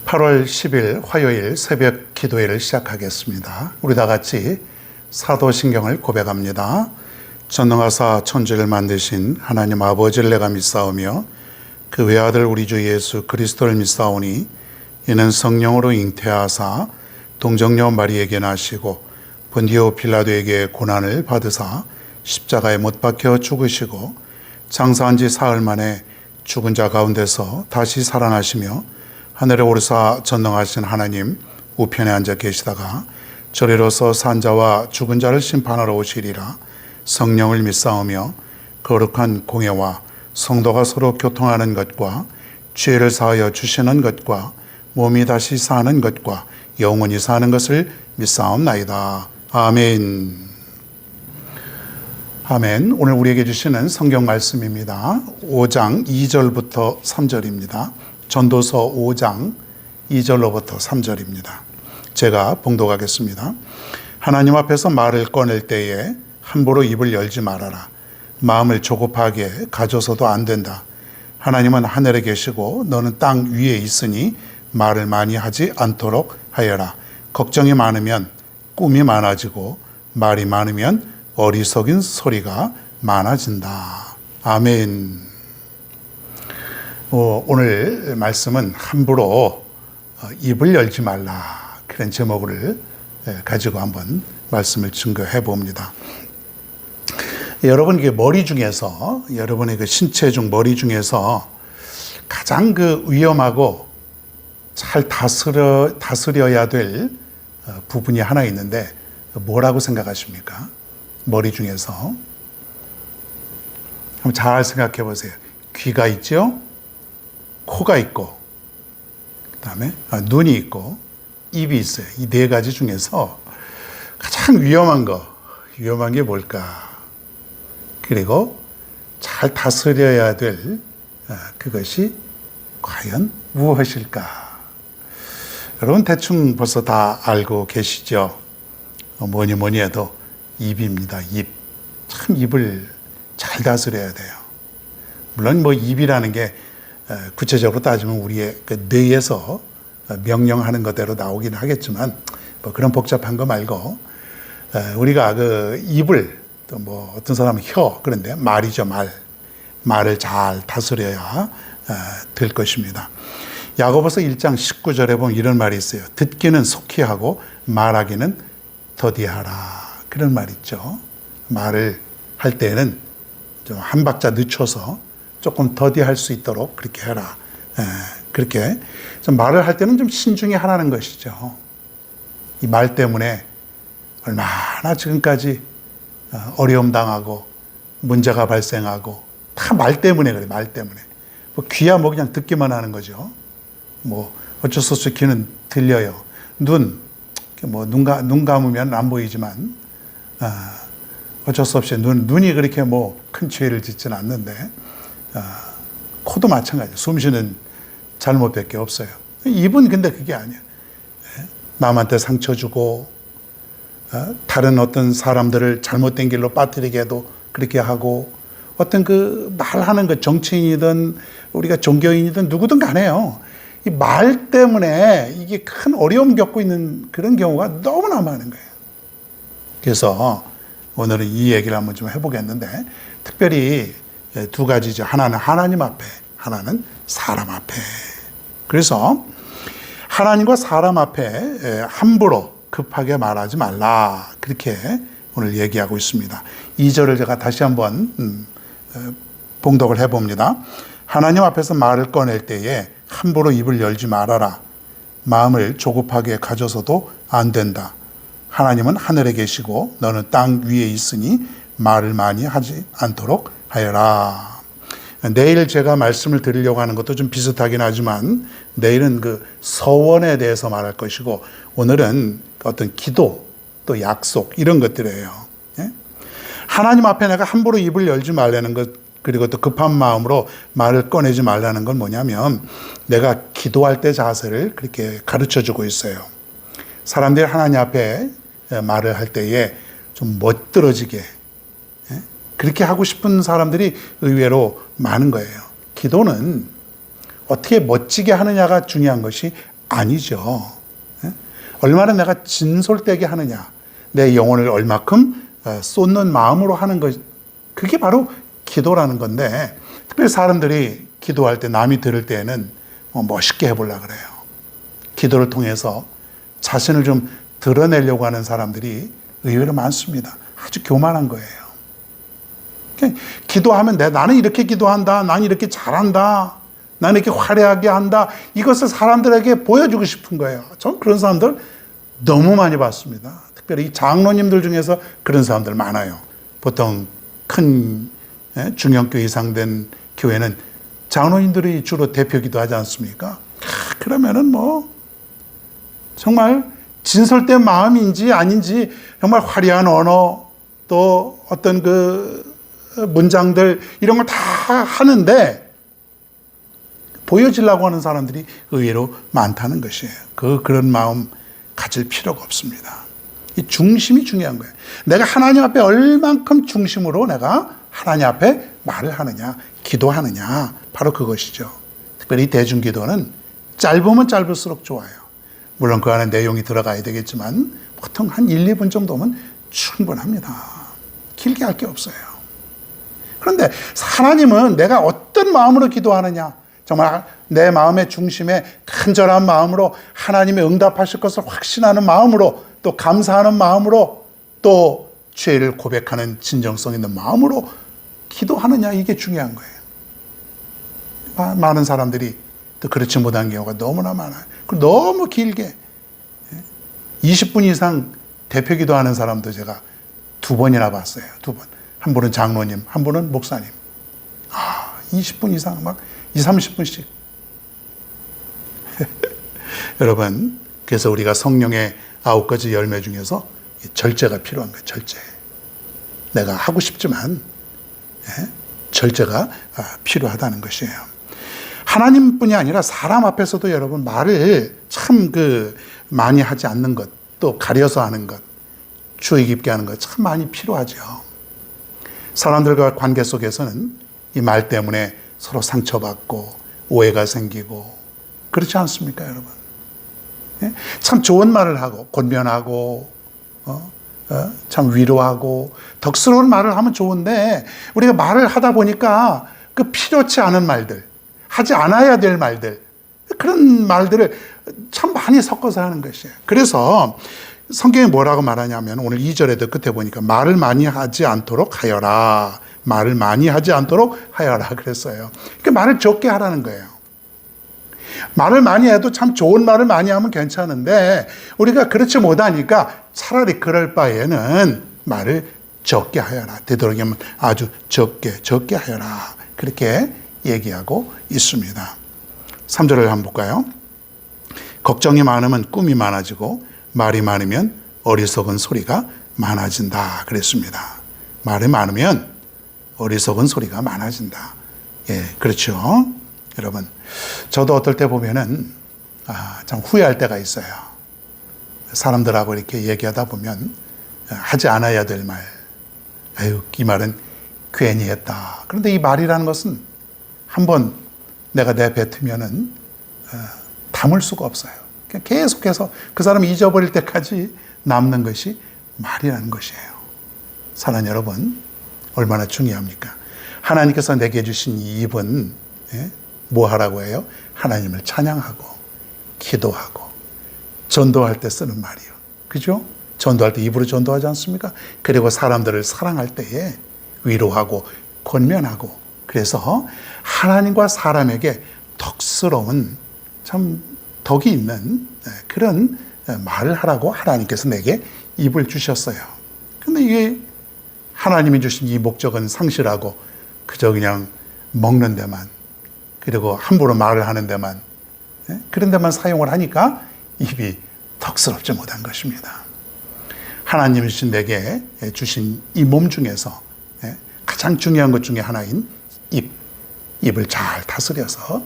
8월 10일 화요일 새벽 기도회를 시작하겠습니다. 우리 다 같이 사도신경을 고백합니다. 전능하사 천지를 만드신 하나님 아버지를 내가 믿사오며 그 외아들 우리 주 예수 그리스도를 믿사오니 이는 성령으로 잉태하사 동정녀 마리에게 나시고 본디오 빌라도에게 고난을 받으사 십자가에 못 박혀 죽으시고 장사한 지 사흘 만에 죽은 자 가운데서 다시 살아나시며 하늘에 오르사 전능하신 하나님 우편에 앉아 계시다가 저리로서 산 자와 죽은 자를 심판하러 오시리라. 성령을 믿사오며 거룩한 공예와 성도가 서로 교통하는 것과 죄를 사하여 주시는 것과 몸이 다시 사는 것과 영원히 사는 것을 믿사옵나이다. 아멘. 아멘. 오늘 우리에게 주시는 성경 말씀입니다. 5장 2절부터 3절입니다. 전도서 5장 2절로부터 3절입니다. 제가 봉독하겠습니다. 하나님 앞에서 말을 꺼낼 때에 함부로 입을 열지 말아라. 마음을 조급하게 가져서도 안 된다. 하나님은 하늘에 계시고 너는 땅 위에 있으니 말을 많이 하지 않도록 하여라. 걱정이 많으면 꿈이 많아지고 말이 많으면 어리석인 소리가 많아진다. 아멘. 오늘 말씀은 함부로 입을 열지 말라, 그런 제목을 가지고 한번 말씀을 증거해 봅니다. 여러분, 머리 중에서, 여러분의 그 신체 중 머리 중에서 가장 그 위험하고 잘 다스려야 될 부분이 하나 있는데 뭐라고 생각하십니까? 머리 중에서. 한번 잘 생각해 보세요. 귀가 있죠? 코가 있고, 그 다음에 눈이 있고, 입이 있어요. 이 네 가지 중에서 가장 위험한 게 뭘까? 그리고 잘 다스려야 될 그것이 과연 무엇일까? 여러분 대충 벌써 다 알고 계시죠? 뭐니 해도 입입니다. 입. 참 입을 잘 다스려야 돼요. 물론 입이라는 게 구체적으로 따지면 우리의 그 뇌에서 명령하는 것대로 나오긴 하겠지만 그런 복잡한 거 말고 우리가 그 입을 또 어떤 사람은 혀, 그런데 말이죠. 말을 잘 다스려야 될 것입니다. 야고보서 1장 19절에 보면 이런 말이 있어요. 듣기는 속히 하고 말하기는 더디하라. 그런 말 있죠. 말을 할 때는 좀 한 박자 늦춰서 조금 더디할 수 있도록 그렇게 해라. 그렇게 좀 말을 할 때는 좀 신중히 하라는 것이죠. 이 말 때문에 얼마나 지금까지 어려움 당하고 문제가 발생하고 다 말 때문에 그래. 말 때문에. 귀야 그냥 듣기만 하는 거죠. 어쩔 수 없이 귀는 들려요. 눈 감으면 안 보이지만 어쩔 수 없이 눈이 그렇게 큰 죄를 짓지는 않는데 코도 마찬가지예요. 숨쉬는 잘못밖에 없어요. 입은 근데 그게 아니에요. 남한테 상처 주고 다른 어떤 사람들을 잘못된 길로 빠뜨리게 해도 그렇게 하고 어떤 그 말하는 그 정치인이든 우리가 종교인이든 누구든 간에요. 이 말 때문에 이게 큰 어려움 겪고 있는 그런 경우가 너무나 많은 거예요. 그래서 오늘은 이 얘기를 한번 좀 해보겠는데 특별히 두 가지죠. 하나는 하나님 앞에, 하나는 사람 앞에. 그래서 하나님과 사람 앞에 함부로 급하게 말하지 말라. 그렇게 오늘 얘기하고 있습니다. 2절을 제가 다시 한번 봉독을 해봅니다. 하나님 앞에서 말을 꺼낼 때에 함부로 입을 열지 말아라. 마음을 조급하게 가져서도 안 된다. 하나님은 하늘에 계시고 너는 땅 위에 있으니 말을 많이 하지 않도록 하여라. 내일 제가 말씀을 드리려고 하는 것도 좀 비슷하긴 하지만 내일은 그 서원에 대해서 말할 것이고 오늘은 어떤 기도 또 약속 이런 것들이에요. 하나님 앞에 내가 함부로 입을 열지 말라는 것, 그리고 또 급한 마음으로 말을 꺼내지 말라는 건 뭐냐면 내가 기도할 때 자세를 그렇게 가르쳐주고 있어요. 사람들이 하나님 앞에 말을 할 때에 좀 멋들어지게 그렇게 하고 싶은 사람들이 의외로 많은 거예요. 기도는 어떻게 멋지게 하느냐가 중요한 것이 아니죠. 예? 얼마나 내가 진솔되게 하느냐, 내 영혼을 얼마큼 쏟는 마음으로 하는 것, 그게 바로 기도라는 건데, 특별히 사람들이 기도할 때 남이 들을 때에는 멋있게 해보려고 그래요. 기도를 통해서 자신을 좀 드러내려고 하는 사람들이 의외로 많습니다. 아주 교만한 거예요. 기도하면 나는 이렇게 기도한다, 나는 이렇게 잘한다, 나는 이렇게 화려하게 한다, 이것을 사람들에게 보여주고 싶은 거예요. 전 그런 사람들 너무 많이 봤습니다. 특별히 장로님들 중에서 그런 사람들 많아요. 보통 큰 중형교회 이상 된 교회는 장로님들이 주로 대표기도 하지 않습니까? 그러면은 정말 진솔된 마음인지 아닌지 정말 화려한 언어, 또 어떤 그 문장들 이런 걸 다 하는데 보여지려고 하는 사람들이 의외로 많다는 것이에요. 그런 마음 가질 필요가 없습니다. 이 중심이 중요한 거예요. 내가 하나님 앞에 얼만큼 중심으로 내가 하나님 앞에 말을 하느냐, 기도하느냐, 바로 그것이죠. 특별히 대중기도는 짧으면 짧을수록 좋아요. 물론 그 안에 내용이 들어가야 되겠지만 보통 한 1, 2분 정도면 충분합니다. 길게 할 게 없어요. 그런데 하나님은 내가 어떤 마음으로 기도하느냐, 정말 내 마음의 중심에 간절한 마음으로 하나님의 응답하실 것을 확신하는 마음으로, 또 감사하는 마음으로, 또 죄를 고백하는 진정성 있는 마음으로 기도하느냐, 이게 중요한 거예요. 많은 사람들이 또 그렇지 못한 경우가 너무나 많아요. 그리고 너무 길게 20분 이상 대표 기도하는 사람도 제가 2번이나 봤어요. 2번. 한 분은 장로님, 한 분은 목사님. 20분 이상 막 20, 30분씩. 여러분, 그래서 우리가 성령의 9가지 열매 중에서 절제가 필요한 거예요. 절제. 내가 하고 싶지만 절제가 필요하다는 것이에요. 하나님뿐이 아니라 사람 앞에서도 여러분 말을 참 많이 하지 않는 것, 또 가려서 하는 것, 주의 깊게 하는 것 참 많이 필요하죠. 사람들과 관계 속에서는 이 말 때문에 서로 상처받고 오해가 생기고 그렇지 않습니까, 여러분? 참 좋은 말을 하고 권면하고 참 위로하고 덕스러운 말을 하면 좋은데, 우리가 말을 하다 보니까 그 필요치 않은 말들, 하지 않아야 될 말들, 그런 말들을 참 많이 섞어서 하는 것이에요. 그래서 성경이 뭐라고 말하냐면, 오늘 2절에도 끝에 보니까 말을 많이 하지 않도록 하여라, 말을 많이 하지 않도록 하여라 그랬어요. 그러니까 말을 적게 하라는 거예요. 말을 많이 해도 참 좋은 말을 많이 하면 괜찮은데, 우리가 그렇지 못하니까 차라리 그럴 바에는 말을 적게 하여라. 되도록이면 아주 적게 하여라. 그렇게 얘기하고 있습니다. 3절을 한번 볼까요? 걱정이 많으면 꿈이 많아지고 말이 많으면 어리석은 소리가 많아진다 그랬습니다. 말이 많으면 어리석은 소리가 많아진다. 예, 그렇죠. 여러분, 저도 어떨 때 보면은 참 후회할 때가 있어요. 사람들하고 이렇게 얘기하다 보면 하지 않아야 될 말, 이 말은 괜히 했다. 그런데 이 말이라는 것은 한번 내가 내뱉으면은 담을 수가 없어요. 계속해서 그 사람이 잊어버릴 때까지 남는 것이 말이라는 것이에요. 사랑하는 여러분, 얼마나 중요합니까? 하나님께서 내게 주신 이 입은 뭐 하라고 해요? 하나님을 찬양하고 기도하고 전도할 때 쓰는 말이요. 그죠? 전도할 때 입으로 전도하지 않습니까? 그리고 사람들을 사랑할 때에 위로하고 권면하고, 그래서 하나님과 사람에게 덕스러운 참 덕이 있는 그런 말을 하라고 하나님께서 내게 입을 주셨어요. 근데 이게 하나님이 주신 이 목적은 상실하고 그저 그냥 먹는 데만, 그리고 함부로 말을 하는 데만, 그런 데만 사용을 하니까 입이 덕스럽지 못한 것입니다. 하나님이 주신 내게 주신 이 몸 중에서 가장 중요한 것 중에 하나인 입을 잘 다스려서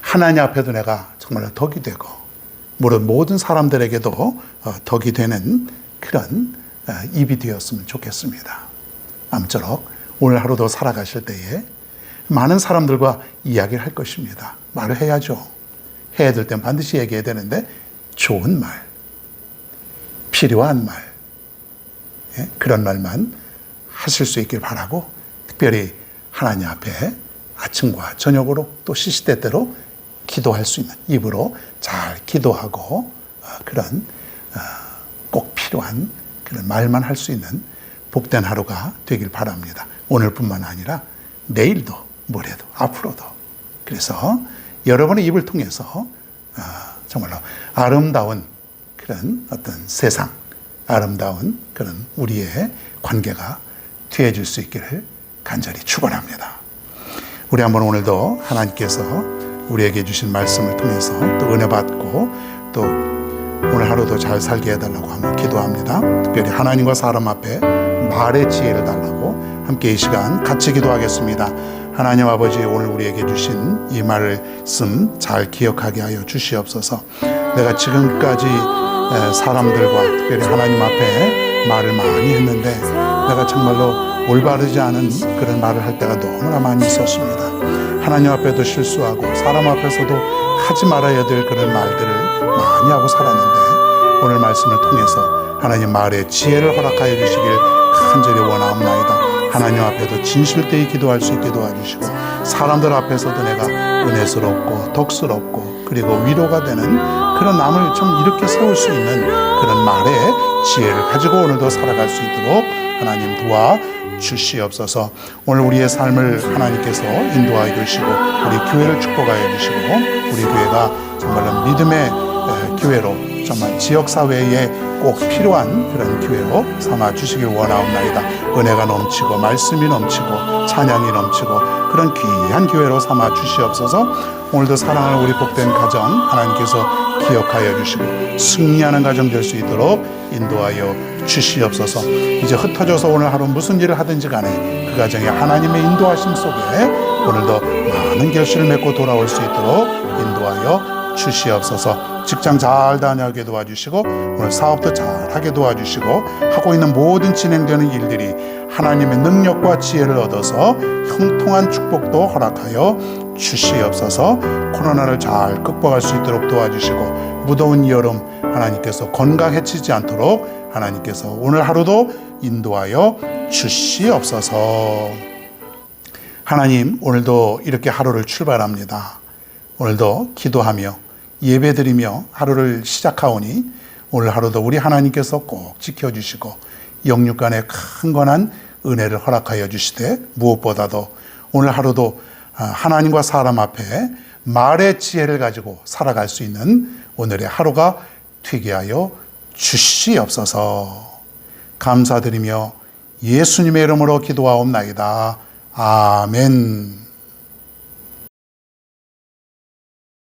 하나님 앞에도 내가 정말 덕이 되고, 물론 모든 사람들에게도 덕이 되는 그런 입이 되었으면 좋겠습니다. 아무쪼록 오늘 하루도 살아가실 때에 많은 사람들과 이야기를 할 것입니다. 말을 해야죠. 해야 될 땐 반드시 얘기해야 되는데 좋은 말, 필요한 말, 그런 말만 하실 수 있길 바라고 특별히 하나님 앞에 아침과 저녁으로 또 시시때때로 기도할 수 있는 입으로 잘 기도하고 그런 꼭 필요한 그런 말만 할 수 있는 복된 하루가 되길 바랍니다. 오늘뿐만 아니라 내일도 모레도 앞으로도. 그래서 여러분의 입을 통해서 정말로 아름다운 그런 어떤 세상, 아름다운 그런 우리의 관계가 되어질 수 있기를 간절히 축원합니다. 우리 한번 오늘도 하나님께서 우리에게 주신 말씀을 통해서 또 은혜 받고 또 오늘 하루도 잘 살게 해달라고 한번 기도합니다. 특별히 하나님과 사람 앞에 말의 지혜를 달라고 함께 이 시간 같이 기도하겠습니다. 하나님 아버지, 오늘 우리에게 주신 이 말씀 잘 기억하게 하여 주시옵소서. 내가 지금까지 사람들과 특별히 하나님 앞에 말을 많이 했는데 내가 정말로 올바르지 않은 그런 말을 할 때가 너무나 많이 있었습니다. 하나님 앞에도 실수하고 사람 앞에서도 하지 말아야 될 그런 말들을 많이 하고 살았는데 오늘 말씀을 통해서 하나님 말의 지혜를 허락하여 주시길 간절히 원하옵나이다. 하나님 앞에도 진실되이 기도할 수 있게 도와주시고 사람들 앞에서도 내가 은혜스럽고 덕스럽고 그리고 위로가 되는 그런 남을 좀 이렇게 세울 수 있는 그런 말의 지혜를 가지고 오늘도 살아갈 수 있도록 하나님 도와 주시옵소서. 오늘 우리의 삶을 하나님께서 인도하여 주시고 우리 교회를 축복하여 주시고 우리 교회가 정말로 믿음의 교회로 정말 지역사회에 꼭 필요한 그런 교회로 삼아 주시길 원하옵나이다. 은혜가 넘치고 말씀이 넘치고 찬양이 넘치고 그런 귀한 교회로 삼아 주시옵소서. 오늘도 사랑하는 우리 복된 가정 하나님께서 기억하여 주시고 승리하는 가정 될 수 있도록 인도하여 주시옵소서. 이제 흩어져서 오늘 하루 무슨 일을 하든지 간에 그 가정에 하나님의 인도하심 속에 오늘도 많은 결실을 맺고 돌아올 수 있도록 인도하여 주시옵소서. 직장 잘 다녀게 도와주시고 오늘 사업도 잘하게 도와주시고 하고 있는 모든 진행되는 일들이 하나님의 능력과 지혜를 얻어서 형통한 축복도 허락하여 주시옵소서. 코로나를 잘 극복할 수 있도록 도와주시고 무더운 여름 하나님께서 건강해치지 않도록 하나님께서 오늘 하루도 인도하여 주시옵소서. 하나님, 오늘도 이렇게 하루를 출발합니다. 오늘도 기도하며 예배드리며 하루를 시작하오니 오늘 하루도 우리 하나님께서 꼭 지켜주시고 영육간의 큰 권한 은혜를 허락하여 주시되 무엇보다도 오늘 하루도 하나님과 사람 앞에 말의 지혜를 가지고 살아갈 수 있는 오늘의 하루가 되게 하여 주시옵소서. 감사드리며 예수님의 이름으로 기도하옵나이다. 아멘.